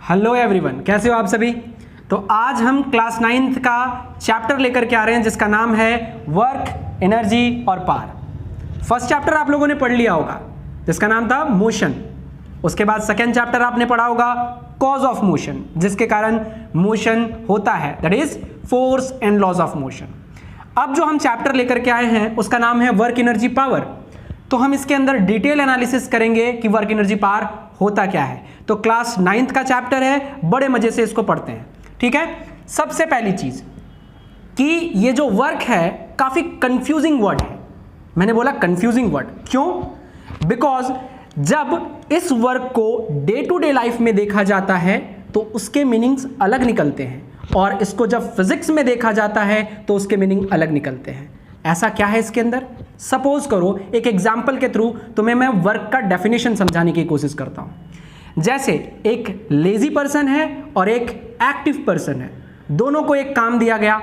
Hello everyone, कैसे हो आप सभी। तो आज हम क्लास 9th का चैप्टर लेकर के आ रहे हैं जिसका नाम है वर्क, एनर्जी और पावर। फर्स्ट चैप्टर आप लोगों ने पढ़ लिया होगा जिसका नाम था मोशन। उसके बाद सेकेंड चैप्टर आपने पढ़ा होगा कॉज ऑफ मोशन, जिसके कारण मोशन होता है, that is force and laws of motion. अब जो हम चैप्टर लेकर के आए हैं उसका नाम है वर्क, एनर्जी, पावर। तो हम इसके अंदर डिटेल एनालिसिस करेंगे कि वर्क, एनर्जी, पावर होता क्या है। तो क्लास 9th का चैप्टर है, बड़े मजे से इसको पढ़ते हैं, ठीक है। सबसे पहली चीज कि ये जो वर्क है काफी कंफ्यूजिंग वर्ड है। मैंने बोला कंफ्यूजिंग वर्ड क्यों? बिकॉज जब इस वर्क को डे टू डे लाइफ में देखा जाता है तो उसके मीनिंग्स अलग निकलते हैं, और इसको जब फिजिक्स में देखा जाता है तो उसके मीनिंग अलग निकलते हैं। ऐसा क्या है इसके अंदर? सपोज करो एक एग्जाम्पल के थ्रू तुम्हें मैं वर्क का डेफिनेशन समझाने की कोशिश करता हूं। जैसे एक लेजी पर्सन है और एक एक्टिव पर्सन है, दोनों को एक काम दिया गया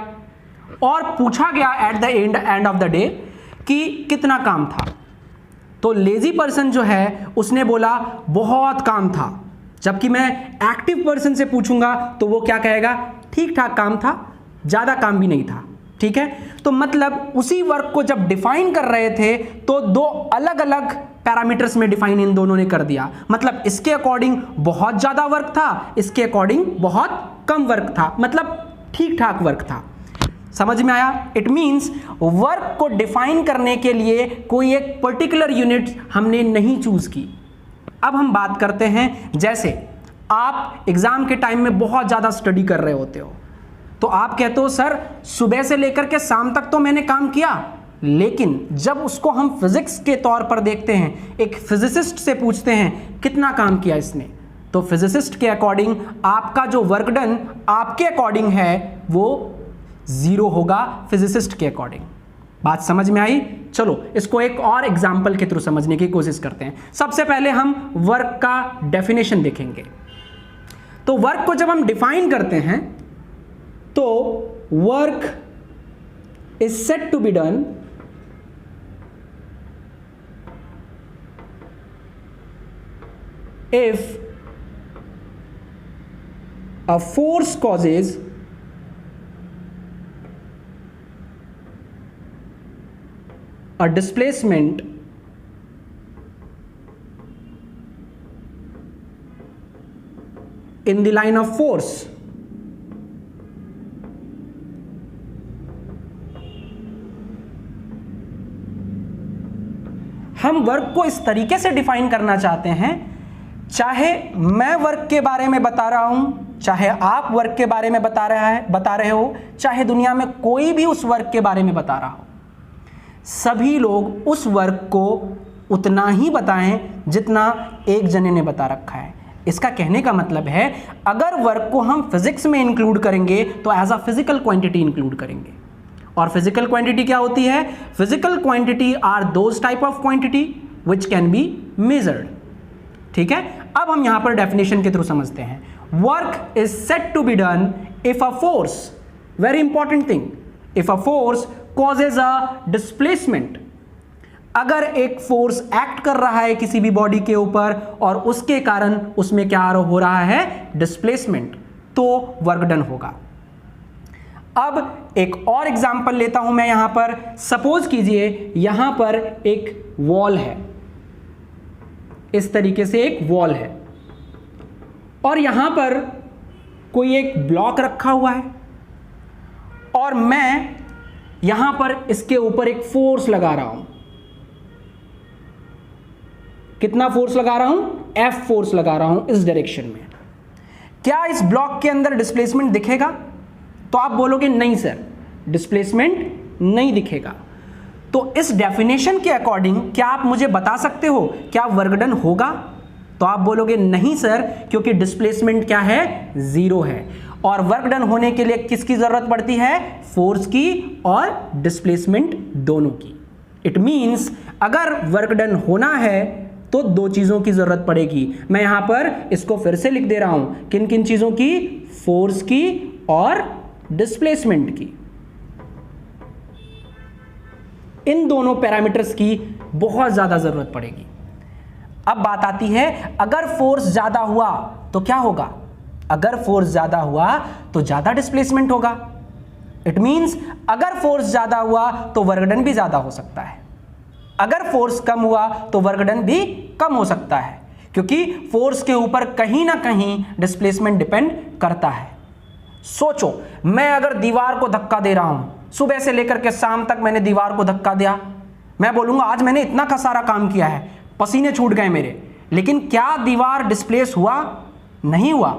और पूछा गया at the end of the day कि कितना काम था। तो लेजी पर्सन जो है उसने बोला बहुत काम था, जबकि मैं एक्टिव पर्सन से पूछूंगा तो वो क्या कहेगा? ठीक ठाक काम था, ज्यादा काम भी नहीं था, ठीक है। तो मतलब उसी वर्क को जब डिफाइन कर रहे थे तो दो अलग अलग पैरामीटर्स में डिफाइन इन दोनों ने कर दिया। मतलब इसके अकॉर्डिंग बहुत ज्यादा वर्क था, इसके अकॉर्डिंग बहुत कम वर्क था, मतलब ठीक ठाक वर्क था। समझ में आया? इट मींस वर्क को डिफाइन करने के लिए कोई एक पर्टिकुलर यूनिट हमने नहीं चूज की। अब हम बात करते हैं, जैसे आप एग्जाम के टाइम में बहुत ज्यादा स्टडी कर रहे होते हो तो आप कहते हो सर सुबह से लेकर के शाम तक तो मैंने काम किया, लेकिन जब उसको हम फिजिक्स के तौर पर देखते हैं, एक फिजिसिस्ट से पूछते हैं कितना काम किया इसने, तो फिजिसिस्ट के अकॉर्डिंग आपका जो वर्क डन आपके अकॉर्डिंग है वो 0 होगा, फिजिसिस्ट के अकॉर्डिंग। बात समझ में आई? चलो इसको एक और एग्जाम्पल के थ्रू समझने की कोशिश करते हैं। सबसे पहले हम वर्क का डेफिनेशन देखेंगे। तो वर्क को जब हम डिफाइन करते हैं तो work is said to be done if a force causes a displacement in the line of force हम वर्क को इस तरीके से डिफाइन करना चाहते हैं, चाहे मैं वर्क के बारे में बता रहा हूं, चाहे आप वर्क के बारे में बता रहे हो, चाहे दुनिया में कोई भी उस वर्क के बारे में बता रहा हो, सभी लोग उस वर्क को उतना ही बताएं जितना एक जने ने बता रखा है। इसका कहने का मतलब है अगर वर्क को हम फिजिक्स में इंक्लूड करेंगे तो as a physical quantity include करेंगे। और फिजिकल क्वांटिटी क्या होती है? Physical quantity are those type of quantity which can be measured, ठीक है। अब हम यहां पर डेफिनेशन के थ्रू समझते हैं। Work is said to be done if a force, very important thing, if a force causes a displacement। अगर एक फोर्स एक्ट कर रहा है किसी भी बॉडी के ऊपर और उसके कारण उसमें क्या हो रहा है? डिस्प्लेसमेंट, तो वर्क डन होगा। अब एक और एग्जांपल लेता हूं मैं यहां पर। सपोज कीजिए यहां पर एक वॉल है, इस तरीके से एक वॉल है और यहां पर कोई एक ब्लॉक रखा हुआ है और मैं यहां पर इसके ऊपर एक फोर्स लगा रहा हूं। कितना फोर्स लगा रहा हूं? F फोर्स लगा रहा हूं इस डायरेक्शन में। क्या इस ब्लॉक के अंदर डिस्प्लेसमेंट दिखेगा? तो आप बोलोगे नहीं सर, डिस्प्लेसमेंट नहीं दिखेगा। तो इस डेफिनेशन के अकॉर्डिंग क्या आप मुझे बता सकते हो क्या वर्क डन होगा? तो आप बोलोगे नहीं सर, क्योंकि डिस्प्लेसमेंट क्या है? 0 है। और वर्क डन होने के लिए किसकी जरूरत पड़ती है? फोर्स की और डिस्प्लेसमेंट दोनों की। इट मींस अगर वर्क डन होना है तो दो चीजों की जरूरत पड़ेगी। मैं यहां पर इसको फिर से लिख दे रहा हूं, किन किन चीजों की? फोर्स की और डिस्प्लेसमेंट की। इन दोनों पैरामीटर्स की बहुत ज्यादा जरूरत पड़ेगी। अब बात आती है अगर फोर्स ज्यादा हुआ तो क्या होगा? अगर फोर्स ज्यादा हुआ तो ज्यादा डिस्प्लेसमेंट होगा। इट मींस अगर फोर्स ज्यादा हुआ तो वर्क डन भी ज्यादा हो सकता है, अगर फोर्स कम हुआ तो वर्क डन भी कम हो सकता है, क्योंकि फोर्स के ऊपर कहीं ना कहीं डिस्प्लेसमेंट डिपेंड करता है। सोचो, मैं अगर दीवार को धक्का दे रहा हूं, सुबह से लेकर के शाम तक मैंने दीवार को धक्का दिया, मैं बोलूंगा आज मैंने इतना का सारा काम किया है, पसीने छूट गए मेरे, लेकिन क्या दीवार डिस्प्लेस हुआ? नहीं हुआ।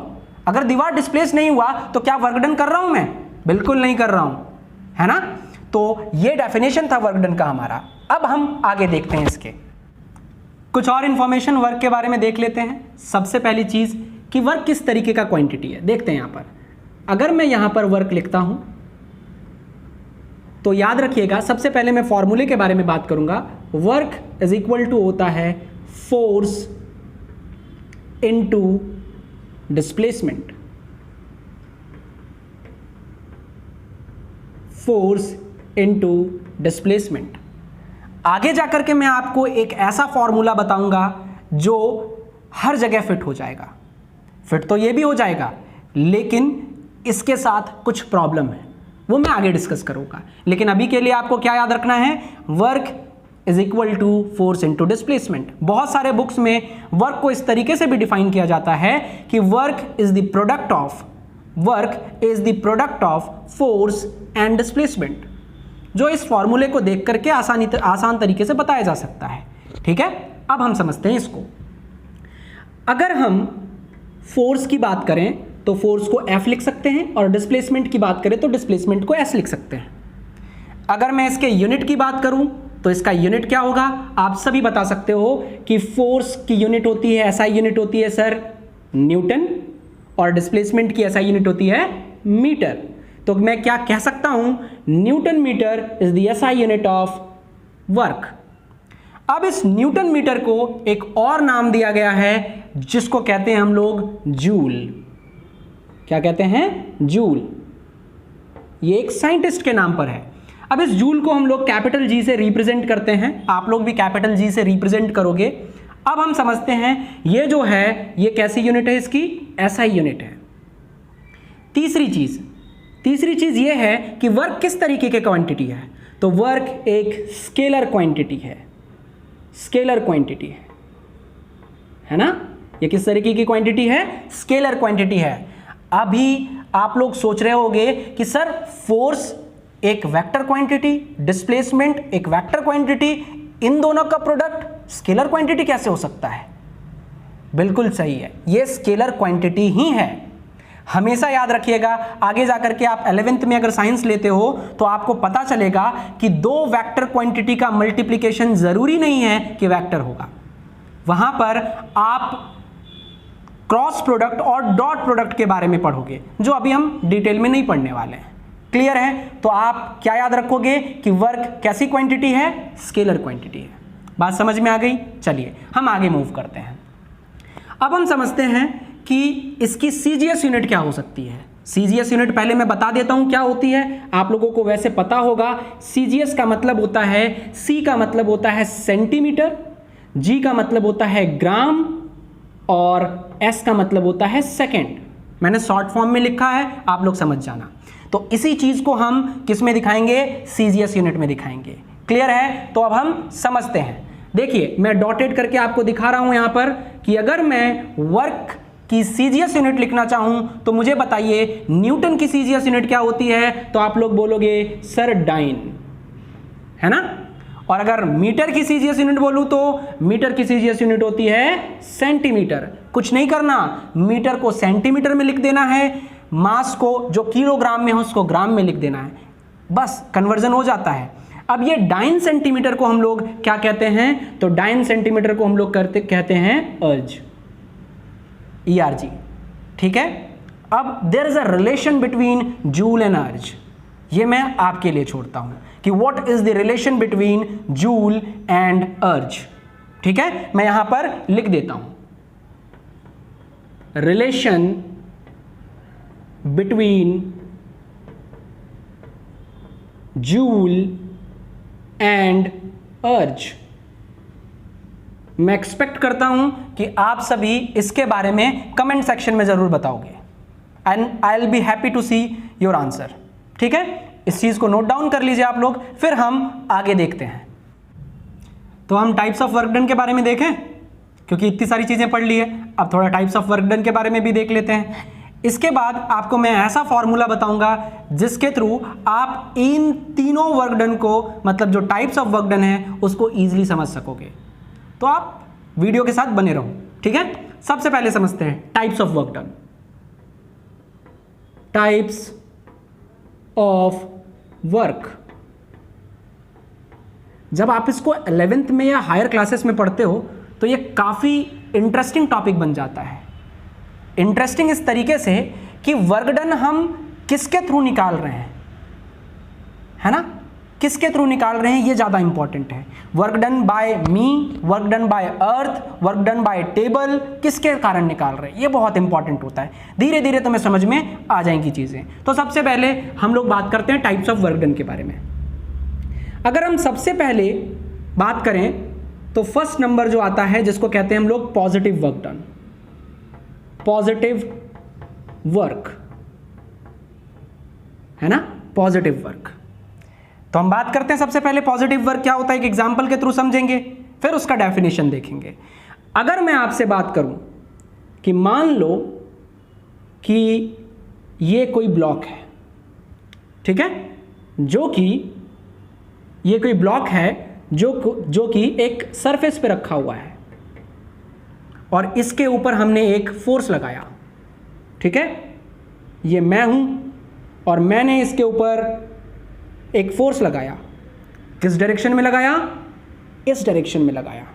अगर दीवार डिस्प्लेस नहीं हुआ तो क्या वर्क डन कर रहा हूं मैं? बिल्कुल नहीं कर रहा हूं, है ना। तो ये डेफिनेशन था वर्क डन का हमारा। अब हम आगे देखते हैं, इसके कुछ और इंफॉर्मेशन वर्क के बारे में देख लेते हैं। सबसे पहली चीज कि वर्क किस तरीके का क्वांटिटी है, देखते हैं यहां पर। अगर मैं यहां पर वर्क लिखता हूं तो याद रखिएगा, सबसे पहले मैं फॉर्मूले के बारे में बात करूंगा। वर्क इज इक्वल टू होता है force into displacement, force into displacement. आगे जाकर के मैं आपको एक ऐसा फॉर्मूला बताऊंगा जो हर जगह फिट हो जाएगा। फिट तो ये भी हो जाएगा, लेकिन इसके साथ कुछ प्रॉब्लम है, वो मैं आगे डिस्कस करूंगा। लेकिन अभी के लिए आपको क्या याद रखना है? Work is equal to force into displacement. बहुत सारे बुक्स में वर्क को इस तरीके से भी डिफाइन किया जाता है कि work is the product of force and displacement, जो इस फॉर्मूले को देख करके आसान तरीके से बताया जा सकता है। ठीक है, अब हम समझते हैं इसको। अगर हम फोर्स की बात करें तो फोर्स को F लिख सकते हैं, और डिस्प्लेसमेंट की बात करें तो डिस्प्लेसमेंट को S लिख सकते हैं। अगर मैं इसके यूनिट की बात करूं तो इसका यूनिट क्या होगा? आप सभी बता सकते हो कि फोर्स की यूनिट होती है, SI यूनिट होती है सर न्यूटन, और डिस्प्लेसमेंट की SI यूनिट होती है मीटर। तो मैं क्या कह सकता हूं? Newton metre is the SI unit of work. अब इस न्यूटन मीटर को एक और नाम दिया गया है जिसको कहते हैं हम लोग जूल। क्या कहते हैं? जूल। ये एक साइंटिस्ट के नाम पर है। अब इस जूल को हम लोग कैपिटल जी से रिप्रेजेंट करते हैं, आप लोग भी कैपिटल जी से रिप्रेजेंट करोगे। अब हम समझते हैं ये जो है ये कैसी यूनिट है? इसकी SI यूनिट है। तीसरी चीज ये है कि वर्क किस तरीके के क्वांटिटी है? तो वर्क एक स्केलर क्वांटिटी है, है ना। ये किस तरीके की क्वांटिटी है? स्केलर क्वांटिटी है। अभी आप लोग सोच रहे होंगे कि सर फोर्स एक वेक्टर क्वांटिटी, डिस्प्लेसमेंट एक वेक्टर क्वांटिटी, इन दोनों का प्रोडक्ट स्केलर क्वांटिटी कैसे हो सकता है? बिल्कुल सही है, ये स्केलर क्वांटिटी ही है। हमेशा याद रखिएगा, आगे जाकर के आप 11th में अगर साइंस लेते हो तो आपको पता चलेगा कि दो वेक्टर क्वांटिटी का मल्टीप्लिकेशन जरूरी नहीं है कि वेक्टर होगा। वहां पर आप क्रॉस प्रोडक्ट और डॉट प्रोडक्ट के बारे में पढ़ोगे, जो अभी हम डिटेल में नहीं पढ़ने वाले हैं। क्लियर है? तो आप क्या याद रखोगे कि वर्क कैसी क्वांटिटी है? स्केलर क्वांटिटी है। बात समझ में आ गई? चलिए हम आगे मूव करते हैं। अब हम समझते हैं कि इसकी CGS यूनिट क्या हो सकती है। CGS यूनिट पहले मैं बता देता हूं क्या होती है, आप लोगों को वैसे पता होगा। CGS का मतलब होता है, C का मतलब होता है सेंटीमीटर, G का मतलब होता है ग्राम, और S का मतलब होता है सेकेंड। मैंने शॉर्ट फॉर्म में लिखा है, आप लोग समझ जाना। तो इसी चीज को हम किस में दिखाएंगे? CGS यूनिट में दिखाएंगे। क्लियर है? तो अब हम समझते हैं। देखिए मैं डॉटेड करके आपको दिखा रहा हूं यहां पर कि अगर मैं वर्क की CGS यूनिट लिखना चाहूं तो मुझे बताइए न्यूटन की CGS यूनिट क्या होती है? तो आप लोग बोलोगे सर डाइन, है ना। और अगर मीटर की CGS यूनिट बोलूं तो मीटर की CGS यूनिट होती है सेंटीमीटर। कुछ नहीं करना, मीटर को सेंटीमीटर में लिख देना है, मास को जो किलोग्राम में हो उसको ग्राम में लिख देना है, बस कन्वर्जन हो जाता है। अब ये डाइन सेंटीमीटर को हम लोग क्या कहते हैं? तो डाइन सेंटीमीटर को हम लोग कहते हैं अर्ज, ERG। ठीक है। अब there is a relation between joule and erg, ये मैं आपके लिए छोड़ता हूं कि what is the relation between joule and erg. ठीक है, मैं यहां पर लिख देता हूं रिलेशन बिटवीन जूल एंड अर्ज। मैं एक्सपेक्ट करता हूं कि आप सभी इसके बारे में कमेंट सेक्शन में जरूर बताओगे। And I will be happy to see your answer. ठीक है, इस चीज को नोट डाउन कर लीजिए आप लोग, फिर हम आगे देखते हैं। तो हम टाइप्स ऑफ वर्क डन के बारे में देखें, क्योंकि इतनी सारी चीजें पढ़ ली है, अब थोड़ा टाइप्स ऑफ वर्क डन के बारे में भी देख लेते हैं। इसके बाद आपको मैं ऐसा फॉर्मूला बताऊंगा जिसके थ्रू आप इन तीनों वर्क डन को, मतलब जो टाइप्स ऑफ वर्क डन है, उसको इजीली समझ सकोगे। तो आप वीडियो के साथ बने रहो। ठीक है, सबसे पहले समझते हैं types of work done. Types of work, जब आप इसको 11th में या हायर क्लासेस में पढ़ते हो तो ये काफी इंटरेस्टिंग टॉपिक बन जाता है। इंटरेस्टिंग इस तरीके से कि वर्क डन हम किसके थ्रू निकाल रहे हैं, है ना, किसके थ्रू निकाल रहे हैं, ये ज्यादा इंपॉर्टेंट है। Work done by me, work done by earth, work done by table, किसके कारण निकाल रहे हैं, ये बहुत इंपॉर्टेंट होता है। धीरे धीरे तुम्हें समझ में आ जाएंगी चीजें। तो सबसे पहले हम लोग बात करते हैं टाइप्स ऑफ वर्क डन के बारे में। अगर हम सबसे पहले बात करें तो फर्स्ट नंबर जो आता है, जिसको कहते हैं हम लोग positive work done, positive work, है ना, पॉजिटिव वर्क। तो हम बात करते हैं सबसे पहले पॉजिटिव वर्क क्या होता है, एक एग्जांपल के थ्रू समझेंगे, फिर उसका डेफिनेशन देखेंगे। अगर मैं आपसे बात करूं कि मान लो कि ये कोई ब्लॉक है, ठीक है, जो कि ये कोई ब्लॉक है जो कि एक सरफेस पे रखा हुआ है और इसके ऊपर हमने एक फोर्स लगाया। ठीक है, ये मैं हूं और मैंने इसके ऊपर एक फोर्स लगाया। किस डायरेक्शन में लगाया, इस डायरेक्शन में लगाया।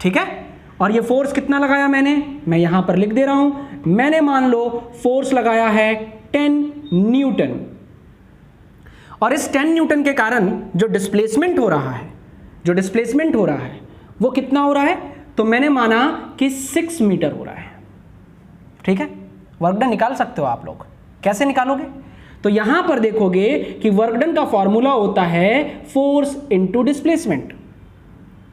ठीक है, और ये फोर्स कितना लगाया मैंने, मैं यहां पर लिख दे रहा हूं। मैंने मान लो फोर्स लगाया है 10 न्यूटन, और इस 10 न्यूटन के कारण जो डिस्प्लेसमेंट हो रहा है, वो कितना हो रहा है, तो मैंने माना कि 6 मीटर हो रहा है। ठीक है, वर्क डन निकाल सकते हो आप लोग। कैसे निकालोगे, तो यहां पर देखोगे कि वर्क डन का फॉर्मूला होता है फोर्स इनटू डिस्प्लेसमेंट।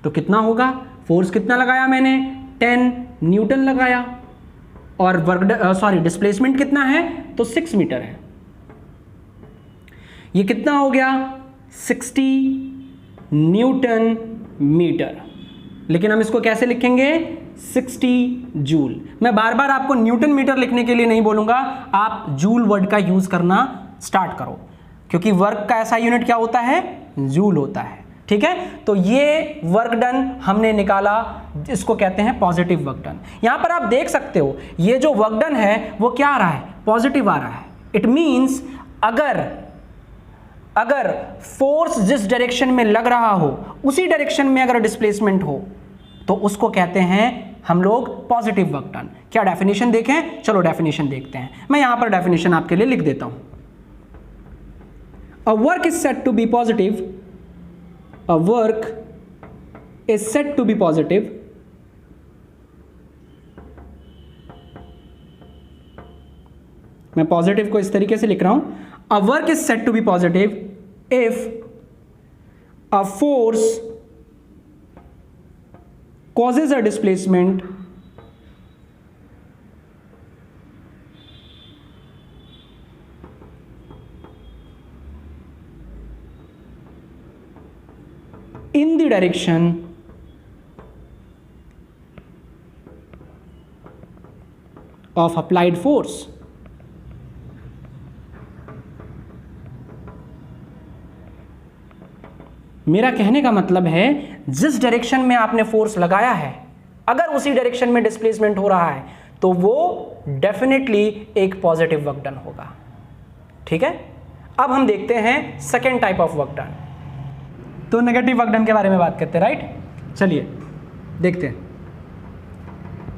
तो कितना होगा, फोर्स कितना लगाया मैंने, 10 न्यूटन लगाया, और डिस्प्लेसमेंट कितना है, तो 6 मीटर है। ये कितना हो गया, 60 न्यूटन मीटर। लेकिन हम इसको कैसे लिखेंगे, 60 जूल। मैं बार बार आपको न्यूटन मीटर लिखने के लिए नहीं बोलूंगा, आप जूल वर्ड का यूज करना स्टार्ट करो, क्योंकि वर्क का ऐसा यूनिट क्या होता है, जूल होता है। ठीक है, तो ये वर्क डन हमने निकाला, इसको कहते हैं पॉजिटिव वर्क डन। यहां पर आप देख सकते हो ये जो वर्क डन है वो क्या आ रहा है, पॉजिटिव आ रहा है। इट मींस अगर फोर्स जिस डायरेक्शन में लग रहा हो उसी डायरेक्शन में अगर डिस्प्लेसमेंट हो तो उसको कहते हैं हम लोग पॉजिटिव वर्क डन। क्या डेफिनेशन देखें, चलो डेफिनेशन देखते हैं। मैं यहां पर डेफिनेशन आपके लिए लिख देता हूं। A work is said to be positive, a work is said to be positive मैं पॉजिटिव को इस तरीके से लिख रहा हूं, a work is said to be positive if a force causes a displacement in the direction of applied force। मेरा कहने का मतलब है जिस डायरेक्शन में आपने फोर्स लगाया है, अगर उसी डायरेक्शन में डिस्प्लेसमेंट हो रहा है तो वो डेफिनेटली एक पॉजिटिव वर्क डन होगा। ठीक है, अब हम देखते हैं second type of work done. तो नेगेटिव वर्क डन के बारे में बात करते हैं, राइट। चलिए देखते हैं।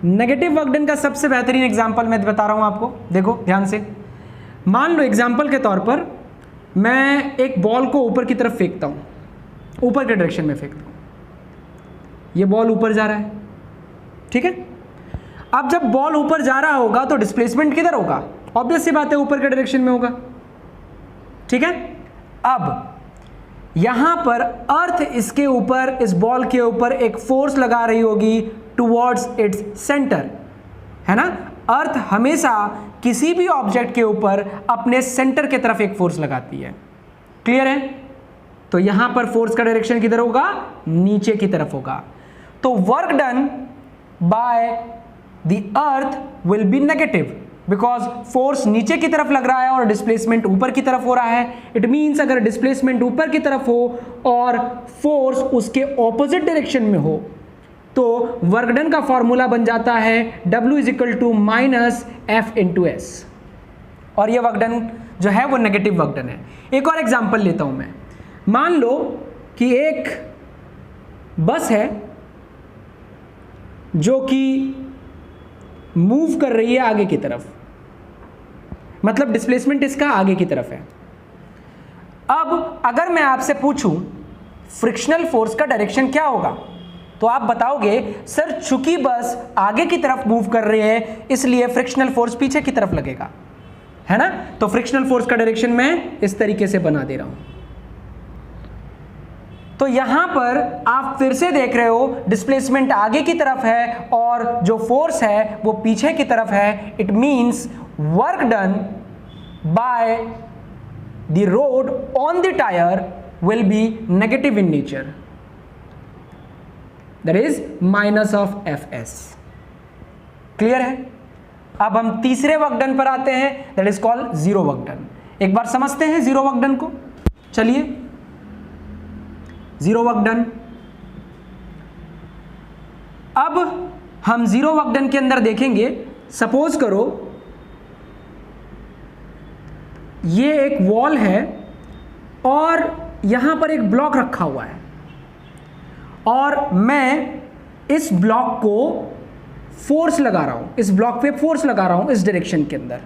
नेगेटिव वर्क डन का सबसे बेहतरीन एग्जांपल मैं बता रहा हूं आपको, देखो ध्यान से। मान लो एग्जांपल के तौर पर मैं एक बॉल को ऊपर की तरफ फेंकता हूं, ऊपर के डायरेक्शन में फेंकता हूं, ये बॉल ऊपर जा रहा है। ठीक है, अब जब बॉल ऊपर जा रहा होगा तो डिस्प्लेसमेंट किधर होगा, ऑब्वियस सी बात है ऊपर के डायरेक्शन में होगा। ठीक है, अब यहां पर अर्थ इसके ऊपर, इस बॉल के ऊपर एक फोर्स लगा रही होगी टुवर्ड्स इट्स सेंटर, है ना। अर्थ हमेशा किसी भी ऑब्जेक्ट के ऊपर अपने सेंटर की तरफ एक फोर्स लगाती है। क्लियर है? तो यहां पर फोर्स का डायरेक्शन किधर होगा? नीचे की तरफ होगा। तो work done by the earth will be negative because force नीचे की तरफ लग रहा है और डिस्प्लेसमेंट ऊपर की तरफ हो रहा है। इट मीन्स अगर डिस्प्लेसमेंट ऊपर की तरफ हो और फोर्स उसके ऑपोजिट डायरेक्शन में हो तो वर्क डन का फॉर्मूला बन जाता है W - F/s, और ये वर्क डन जो है वो नेगेटिव वर्क डन है। एक और एग्जांपल लेता हूं मैं। मान लो कि एक बस है जो कि मूव कर रही है आगे की तरफ, मतलब डिस्प्लेसमेंट इसका आगे की तरफ है। अब अगर मैं आपसे पूछूं फ्रिक्शनल फोर्स का डायरेक्शन क्या होगा, तो आप बताओगे सर चूंकि बस आगे की तरफ मूव कर रही है इसलिए फ्रिक्शनल फोर्स पीछे की तरफ लगेगा, है ना। तो फ्रिक्शनल फोर्स का डायरेक्शन मैं इस तरीके से बना दे रहा हूं। तो यहां पर आप फिर से देख रहे हो डिस्प्लेसमेंट आगे की तरफ है और जो फोर्स है वो पीछे की तरफ है। It means work done by the road on the tyre will be negative in nature, that is -Fs। Clear है? अब हम तीसरे वर्क डन पर आते हैं, that is called zero work done. एक बार समझते हैं जीरो वर्क डन को। चलिए, जीरो वर्क डन। अब हम जीरो वर्क डन के अंदर देखेंगे, सपोज करो ये एक वॉल है और यहां पर एक ब्लॉक रखा हुआ है और मैं इस ब्लॉक को फोर्स लगा रहा हूं, इस ब्लॉक पे फोर्स लगा रहा हूं इस डायरेक्शन के अंदर।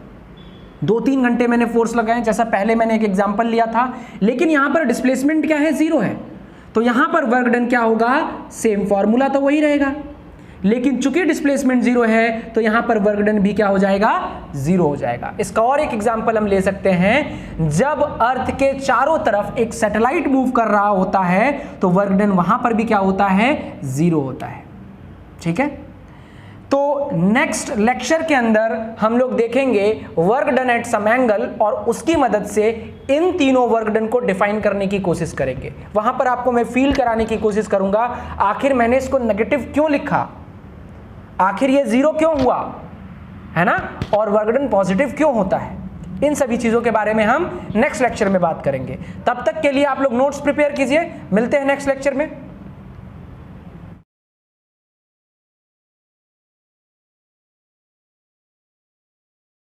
2-3 घंटे मैंने फोर्स लगाए, जैसा पहले मैंने एक एग्जांपल लिया था, लेकिन यहां पर डिस्प्लेसमेंट क्या है? जीरो है। तो यहां पर वर्क डन क्या होगा? सेम फॉर्मूला तो वही रहेगा, लेकिन चूंकि डिस्प्लेसमेंट जीरो है तो यहां पर वर्क डन भी क्या हो जाएगा? जीरो हो जाएगा। इसका और एक एग्जांपल हम ले सकते हैं, जब अर्थ के चारों तरफ एक सैटेलाइट मूव कर रहा होता है तो वर्क डन वहां पर भी क्या होता है? जीरो होता है। ठीक है, तो नेक्स्ट लेक्चर के अंदर हम लोग देखेंगे work done at some angle और उसकी मदद से इन तीनों वर्क डन को डिफाइन करने की कोशिश करेंगे। वहां पर आपको मैं फील कराने की कोशिश करूंगा आखिर मैंने इसको नेगेटिव क्यों लिखा, आखिर ये जीरो क्यों हुआ, है ना, और वर्क डन पॉजिटिव क्यों होता है। इन सभी चीजों के बारे में हम नेक्स्ट लेक्चर में बात करेंगे। तब तक के लिए आप लोग नोट्स प्रिपेयर कीजिए। मिलते हैं नेक्स्ट लेक्चर में।